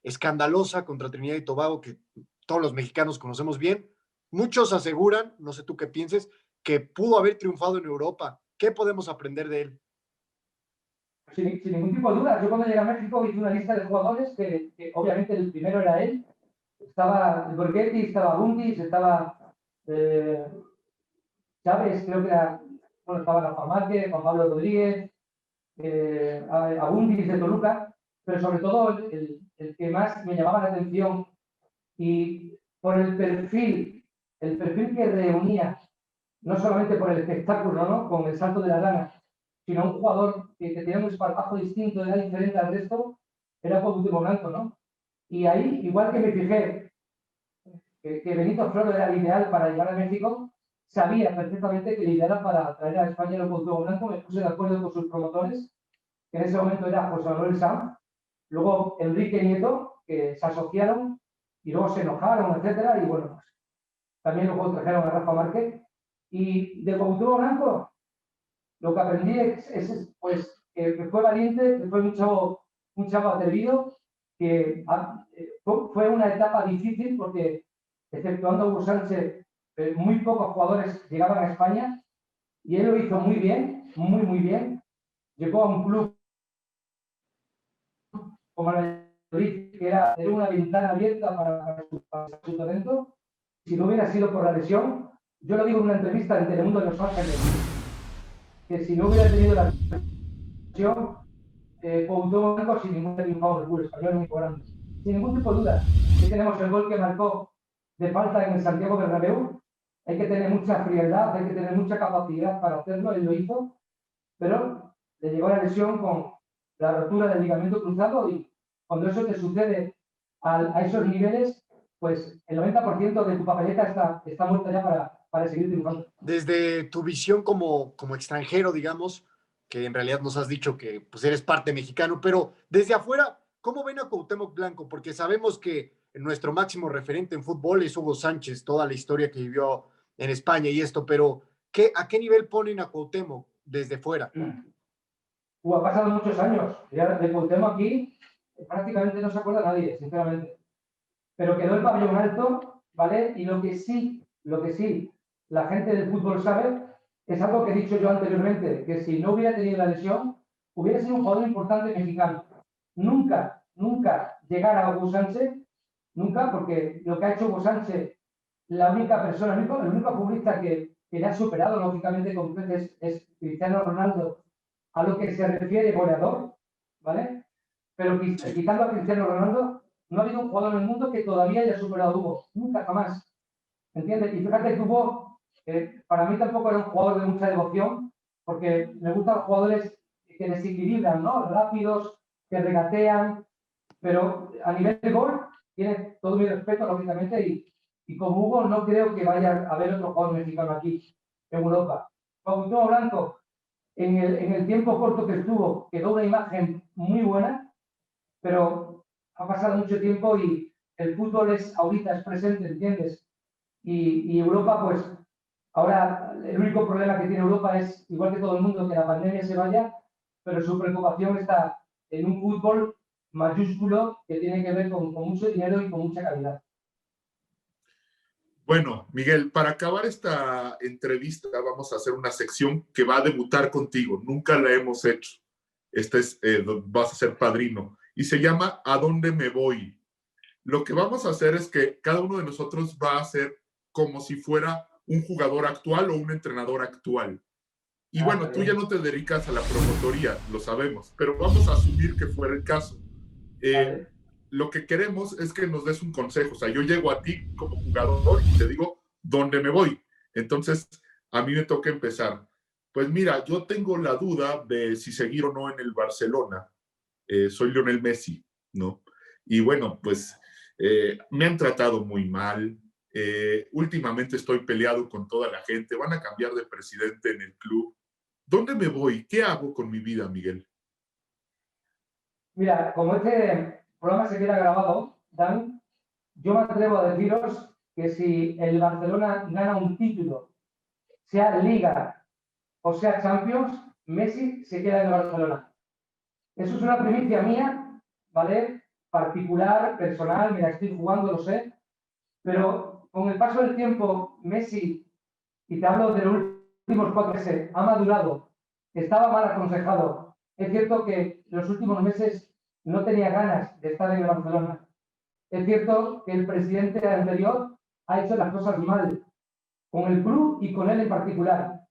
escandalosa contra Trinidad y Tobago, que todos los mexicanos conocemos bien? Muchos aseguran, no sé tú qué pienses, que pudo haber triunfado en Europa. ¿Qué podemos aprender de él? Sin ningún tipo de duda. Yo cuando llegué a México hice una lista de jugadores que obviamente el primero era él. Estaba Borghetti, estaba Bundis, estaba Chávez, creo que era, bueno, estaba Rafa Márquez, Juan Pablo Rodríguez, Abundis de Toluca, pero sobre todo el que más me llamaba la atención y por el perfil que reunía, no solamente por el espectáculo, ¿no? Con el salto de la rana, sino un jugador que tenía un esparpajo distinto, era diferente al resto, era Cuauhtémoc Blanco, ¿no? Y ahí, igual que me fijé que Benito Floro era el ideal para llegar a México, sabía perfectamente que el ideal para traer a España era Cuauhtémoc Blanco. Me puse de acuerdo con sus promotores, que en ese momento era José Manuel Sanz, luego Enrique Nieto, que se asociaron y luego se enojaron, etcétera, y bueno, pues, también luego trajeron a Rafa Márquez. Y de Cuauhtémoc Blanco, lo que aprendí es pues, que fue valiente, que fue un chavo atrevido, que fue una etapa difícil porque, exceptuando a Hugo Sánchez, muy pocos jugadores llegaban a España y él lo hizo muy bien, muy bien. Llegó a un club como el Madrid, que era una ventana abierta para su talento. Si no hubiera sido por la lesión, yo lo digo en una entrevista en Telemundo de Los Ángeles, que si no hubiera tenido la lesión, Cuauhtémoc Blanco sin ningún triunfado del fútbol español muy grande. Sin ningún tipo de duda. Aquí tenemos el gol que marcó de falta en el Santiago Bernabéu. Hay que tener mucha frialdad, hay que tener mucha capacidad para hacerlo, él lo hizo, pero le llegó la lesión con la rotura del ligamento cruzado y cuando eso te sucede a esos niveles, pues el 90% de tu papeleta está muerta ya para seguir triunfando. Desde tu visión como extranjero, digamos, que en realidad nos has dicho que pues, eres parte mexicano, pero desde afuera, ¿cómo ven a Cuauhtémoc Blanco? Porque sabemos que nuestro máximo referente en fútbol es Hugo Sánchez, toda la historia que vivió en España y esto, pero ¿a qué nivel ponen a Cuauhtémoc desde fuera? Ha pasado muchos años. Ya de Cuauhtémoc aquí prácticamente no se acuerda nadie, sinceramente. Pero quedó el pabellón alto, ¿vale? Y lo que sí, la gente del fútbol sabe, es algo que he dicho yo anteriormente, que si no hubiera tenido la lesión, hubiera sido un jugador importante mexicano. Nunca llegar a Hugo Sánchez, nunca, porque lo que ha hecho Hugo Sánchez, la única persona, el único futbolista que le ha superado, lógicamente, con creces, es Cristiano Ronaldo, a lo que se refiere goleador, ¿vale? Pero quitando a Cristiano Ronaldo, no ha habido un jugador en el mundo que todavía haya superado a Hugo. Nunca, jamás. ¿Entiendes? Y fíjate que Hugo, para mí tampoco era un jugador de mucha devoción, porque me gustan los jugadores que desequilibran, ¿no? Rápidos, que regatean, pero a nivel de gol tiene todo mi respeto, lógicamente, y como Hugo no creo que vaya a haber otro jugador mexicano aquí, en Europa. Cuauhtémoc Blanco, en el tiempo corto que estuvo, quedó una imagen muy buena, pero ha pasado mucho tiempo y el fútbol ahorita es presente, ¿entiendes? Y Europa, pues, ahora el único problema que tiene Europa es, igual que todo el mundo, que la pandemia se vaya, pero su preocupación está en un fútbol mayúsculo que tiene que ver con mucho dinero y con mucha calidad. Bueno, Miguel, para acabar esta entrevista vamos a hacer una sección que va a debutar contigo. Nunca la hemos hecho. Vas a ser padrino. Y se llama ¿A dónde me voy? Lo que vamos a hacer es que cada uno de nosotros va a hacer como si fuera un jugador actual o un entrenador actual. Y bueno, tú ya no te dedicas a la promotoría, lo sabemos, pero vamos a asumir que fuera el caso. Vale. Lo que queremos es que nos des un consejo. O sea, yo llego a ti como jugador y te digo dónde me voy. Entonces, a mí me toca empezar. Pues mira, yo tengo la duda de si seguir o no en el Barcelona. Soy Lionel Messi, ¿no? Y bueno, pues me han tratado muy mal. Últimamente estoy peleado con toda la gente. Van a cambiar de presidente en el club. ¿Dónde me voy? ¿Qué hago con mi vida, Miguel? Mira, como este programa se queda grabado, Dan, yo me atrevo a deciros que si el Barcelona gana un título, sea Liga o sea Champions, Messi se queda en el Barcelona. Eso es una primicia mía, ¿vale? Particular, personal, me la estoy jugando, lo sé, pero con el paso del tiempo, Messi, y te hablo de los últimos 4 meses, ha madurado, estaba mal aconsejado. Es cierto que los últimos meses no tenía ganas de estar en el Barcelona. Es cierto que el presidente anterior ha hecho las cosas mal, con el club y con él en particular.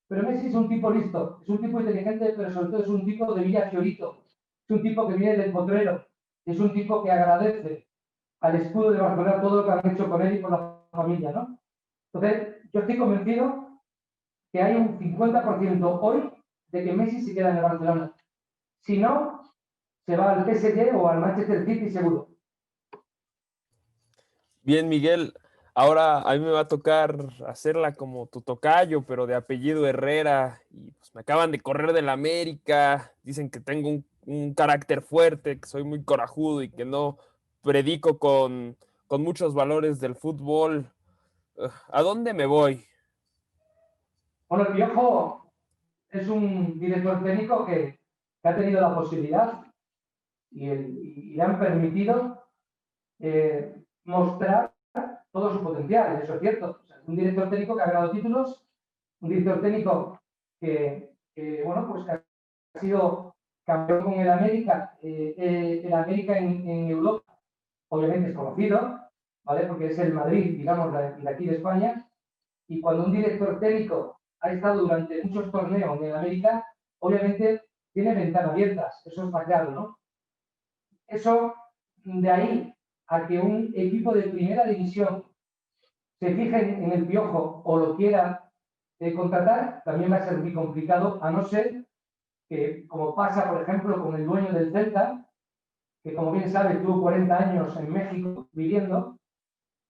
Pero Messi es un tipo listo, es un tipo inteligente, pero sobre todo es un tipo de Villa Fiorito. Es un tipo que viene del Potrero, es un tipo que agradece al escudo de Barcelona todo lo que han hecho con él y con la familia, ¿no? Entonces, yo estoy convencido que hay un 50% hoy de que Messi se queda en el Barcelona. Si no, se va al PSG o al Manchester City seguro. Bien, Miguel, ahora a mí me va a tocar hacerla como tu tocayo, pero de apellido Herrera, y pues me acaban de correr del América, dicen que tengo un carácter fuerte, que soy muy corajudo y que no predico con muchos valores del fútbol. ¿A dónde me voy? Bueno, el Piojo es un director técnico que ha tenido la posibilidad y le han permitido mostrar todo su potencial, eso es cierto. O sea, un director técnico que ha ganado títulos, un director técnico bueno, pues que ha sido campeón con el América en Europa, obviamente es conocido, ¿vale? Porque es el Madrid, digamos, de aquí de España, y cuando un director técnico ha estado durante muchos torneos en América, obviamente tiene ventanas abiertas, eso está claro, ¿no? Eso, de ahí a que un equipo de primera división se fije en el Piojo o lo quiera contratar, también va a ser muy complicado, a no ser que, como pasa, por ejemplo, con el dueño del Celta, que como bien sabes, tuvo 40 años en México viviendo,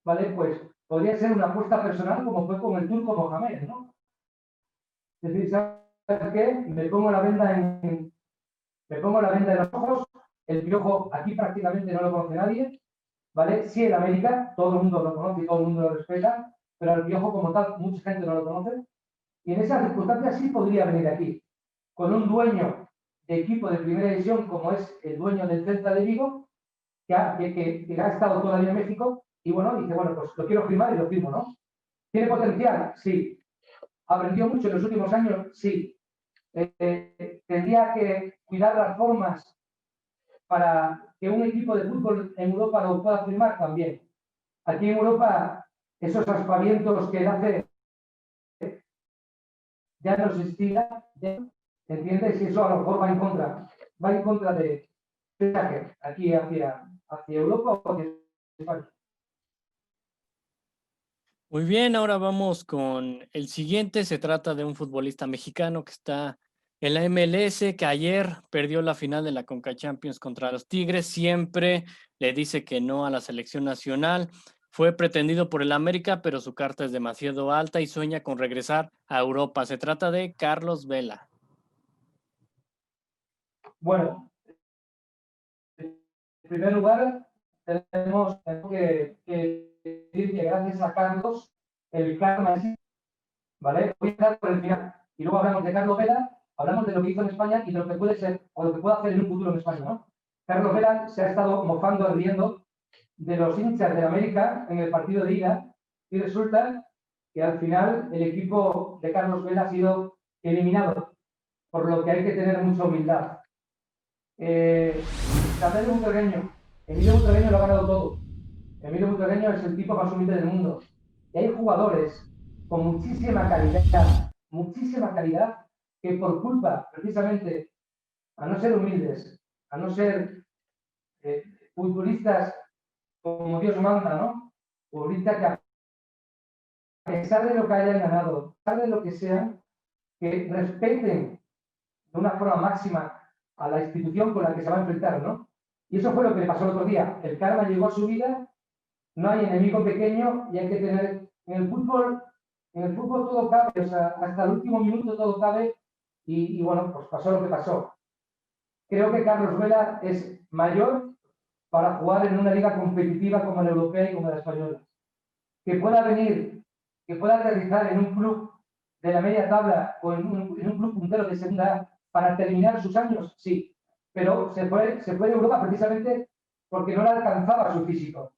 ¿vale? Pues podría ser una apuesta personal como fue con el turco Mohamed, ¿no? Es decir, ¿sabes qué? Me pongo la venda en los ojos, el Piojo aquí prácticamente no lo conoce nadie, ¿vale? Sí, en América todo el mundo lo conoce y todo el mundo lo respeta, pero al Piojo como tal mucha gente no lo conoce. Y en esas circunstancias sí podría venir aquí, con un dueño de equipo de primera división como es el dueño del Celta de Vigo, que ha estado todavía en México, y bueno, dice, bueno, pues lo quiero firmar y lo firmo, ¿no? ¿Tiene potencial? Sí. ¿Aprendió mucho en los últimos años? Sí. ¿Tendría que cuidar las formas para que un equipo de fútbol en Europa lo pueda firmar? También. Aquí en Europa, esos aspavientos que él hace ya no se estila, ¿entiendes? Y eso a lo mejor va en contra de viaje aquí hacia Europa o hacia España. Muy bien, ahora vamos con el siguiente. Se trata de un futbolista mexicano que está en la MLS, que ayer perdió la final de la Conca Champions contra los Tigres. Siempre le dice que no a la selección nacional. Fue pretendido por el América, pero su carta es demasiado alta y sueña con regresar a Europa. Se trata de Carlos Vela. Bueno, en primer lugar, tenemos que decir que gracias a Carlos, el karma existe, ¿vale? Voy a empezar por el final. Y luego hablamos de Carlos Vela, hablamos de lo que hizo en España y de lo que puede ser o lo que puede hacer en un futuro en España, ¿no? Carlos Vela se ha estado mofando, riendo de los hinchas de América en el partido de ida y resulta que al final el equipo de Carlos Vela ha sido eliminado, por lo que hay que tener mucha humildad. Emilio Butragueño lo ha ganado todo. Emilio Butragueño es el tipo más humilde del mundo. Y hay jugadores con muchísima calidad que por culpa, precisamente, a no ser humildes, a no ser futbolistas como Dios manda, ¿no? Futbolistas que a pesar de lo que hayan ganado, a pesar de lo que sea, que respeten de una forma máxima a la institución con la que se va a enfrentar, ¿no? Y eso fue lo que le pasó el otro día. El karma llegó a su vida, no hay enemigo pequeño y hay que tener en el fútbol todo cabe, o sea, hasta el último minuto todo cabe y bueno, pues pasó lo que pasó. Creo que Carlos Vela es mayor para jugar en una liga competitiva como la europea y como la española. Que pueda venir, que pueda aterrizar en un club de la media tabla o en un club puntero de segunda para terminar sus años, sí. Pero se fue a Europa precisamente porque no le alcanzaba su físico.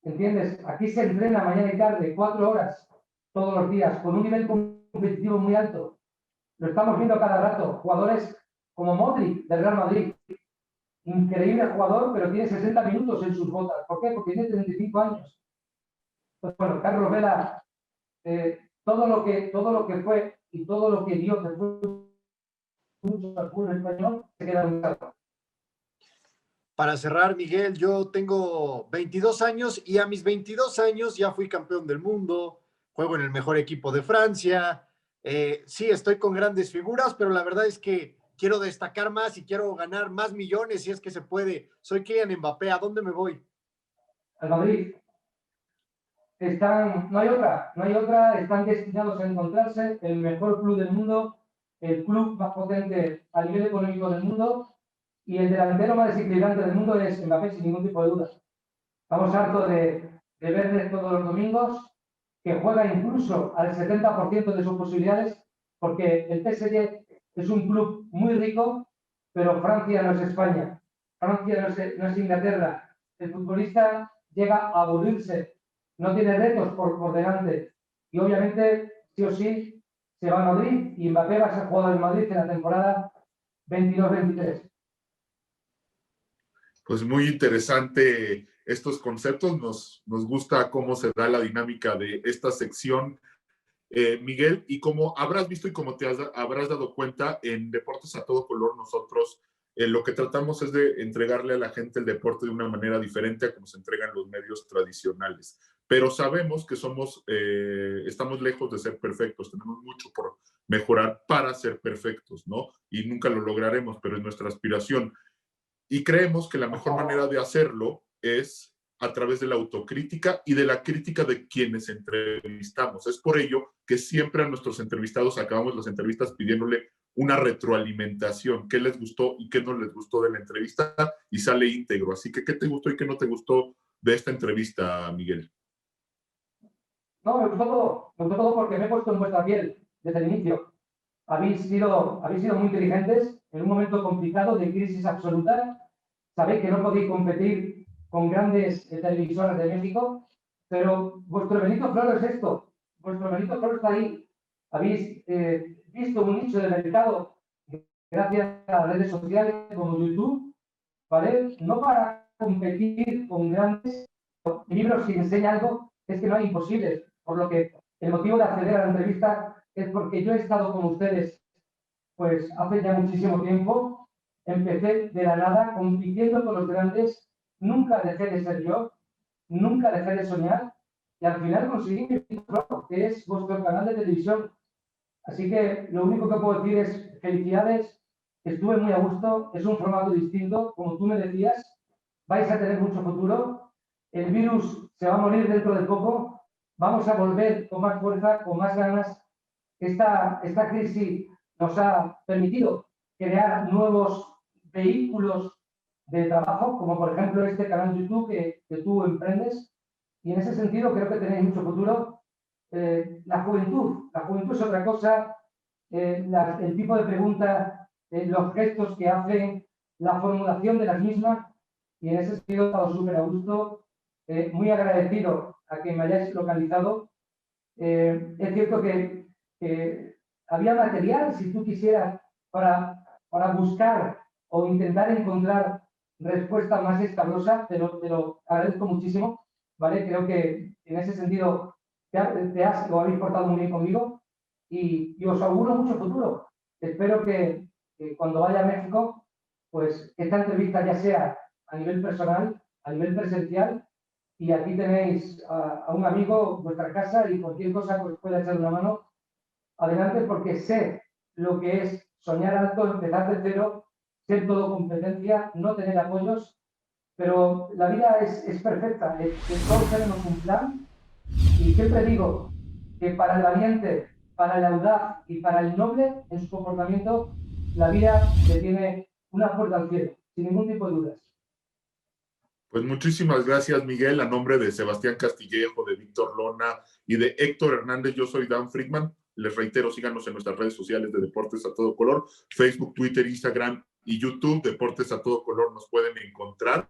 ¿Entiendes? Aquí se entrena mañana y tarde, 4 horas todos los días, con un nivel competitivo muy alto. Lo estamos viendo cada rato. Jugadores como Modric del Real Madrid. Increíble jugador, pero tiene 60 minutos en sus botas. ¿Por qué? Porque tiene 35 años. Pues bueno, Carlos Vela, todo lo que fue y todo lo que dio del fútbol español se queda en casa. Para cerrar, Miguel, yo tengo 22 años y a mis 22 años ya fui campeón del mundo, juego en el mejor equipo de Francia. Sí, estoy con grandes figuras, pero la verdad es que quiero destacar más y quiero ganar más millones si es que se puede. Soy Kylian Mbappé, ¿a dónde me voy? Al Madrid. No hay otra, están destinados a encontrarse el mejor club del mundo, el club más potente a nivel económico del mundo y el delantero más desequilibrante del mundo es Mbappé, sin ningún tipo de duda. Estamos hartos de verle todos los domingos, que juega incluso al 70% de sus posibilidades, porque el PSG es un club muy rico, pero Francia no es España, Francia no es Inglaterra. El futbolista llega a aburrirse, no tiene retos por delante y obviamente sí o sí se va a Madrid y Mbappé va a ser jugador en Madrid en la temporada 22-23. Pues muy interesante estos conceptos, nos gusta cómo se da la dinámica de esta sección, Miguel, y como habrás visto y como te habrás dado cuenta, en Deportes a Todo Color nosotros lo que tratamos es de entregarle a la gente el deporte de una manera diferente a como se entregan los medios tradicionales. Pero sabemos que estamos lejos de ser perfectos, tenemos mucho por mejorar para ser perfectos, ¿no? Y nunca lo lograremos, pero es nuestra aspiración. Y creemos que la mejor manera de hacerlo es a través de la autocrítica y de la crítica de quienes entrevistamos. Es por ello que siempre a nuestros entrevistados acabamos las entrevistas pidiéndole una retroalimentación, qué les gustó y qué no les gustó de la entrevista y sale íntegro. Así que, ¿qué te gustó y qué no te gustó de esta entrevista, Miguel? No, me gustó todo porque me he puesto en vuestra piel desde el inicio. Habéis sido muy inteligentes en un momento complicado de crisis absoluta. Sabéis que no podéis competir con grandes televisoras de México, pero vuestro Benito Floro es esto. Vuestro Benito Floro está ahí. Habéis visto un nicho de mercado gracias a las redes sociales como YouTube, ¿vale? No para competir con grandes libros si enseña algo, es que no hay imposibles. Por lo que el motivo de acceder a la entrevista es porque yo he estado con ustedes pues hace ya muchísimo tiempo. Empecé de la nada compitiendo con los grandes, nunca dejé de ser yo, nunca dejé de soñar y al final conseguí mi propio, que es vuestro canal de televisión. Así que lo único que puedo decir es felicidades, estuve muy a gusto, es un formato distinto, como tú me decías, vais a tener mucho futuro, el virus se va a morir dentro de poco, vamos a volver con más fuerza, con más ganas. Esta crisis nos ha permitido crear nuevos vehículos de trabajo, como por ejemplo este canal YouTube que tú emprendes, y en ese sentido creo que tenéis mucho futuro. La juventud es otra cosa, el tipo de preguntas, los gestos que hacen, la formulación de las mismas, y en ese sentido he estado súper a gusto, muy agradecido a que me hayáis localizado. Es cierto que había material, si tú quisieras, para buscar o intentar encontrar respuesta más escabrosa, te lo agradezco muchísimo, ¿vale? Creo que en ese sentido lo habéis portado muy bien conmigo y os auguro mucho futuro. espero que cuando vaya a México, pues esta entrevista ya sea a nivel personal, a nivel presencial, y aquí tenéis a un amigo, vuestra casa, y cualquier cosa que os pueda echar una mano, adelante, porque sé lo que es soñar alto, empezar de cero, ser todo competencia, no tener apoyos, pero la vida es perfecta, todos tenemos un plan, y siempre digo que para el valiente, para el audaz y para el noble en su comportamiento, la vida le tiene una puerta al cielo, sin ningún tipo de dudas. Pues muchísimas gracias, Miguel. A nombre de Sebastián Castillejo, de Víctor Lona y de Héctor Hernández, yo soy Dan Friedman. Les reitero, síganos en nuestras redes sociales de Deportes a Todo Color, Facebook, Twitter, Instagram y YouTube. Deportes a Todo Color nos pueden encontrar.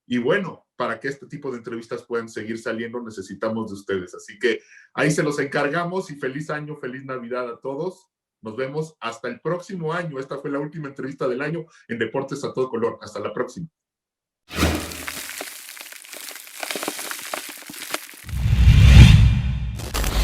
Y bueno, para que este tipo de entrevistas puedan seguir saliendo, necesitamos de ustedes. Así que ahí se los encargamos y feliz año, feliz Navidad a todos. Nos vemos hasta el próximo año. Esta fue la última entrevista del año en Deportes a Todo Color. Hasta la próxima.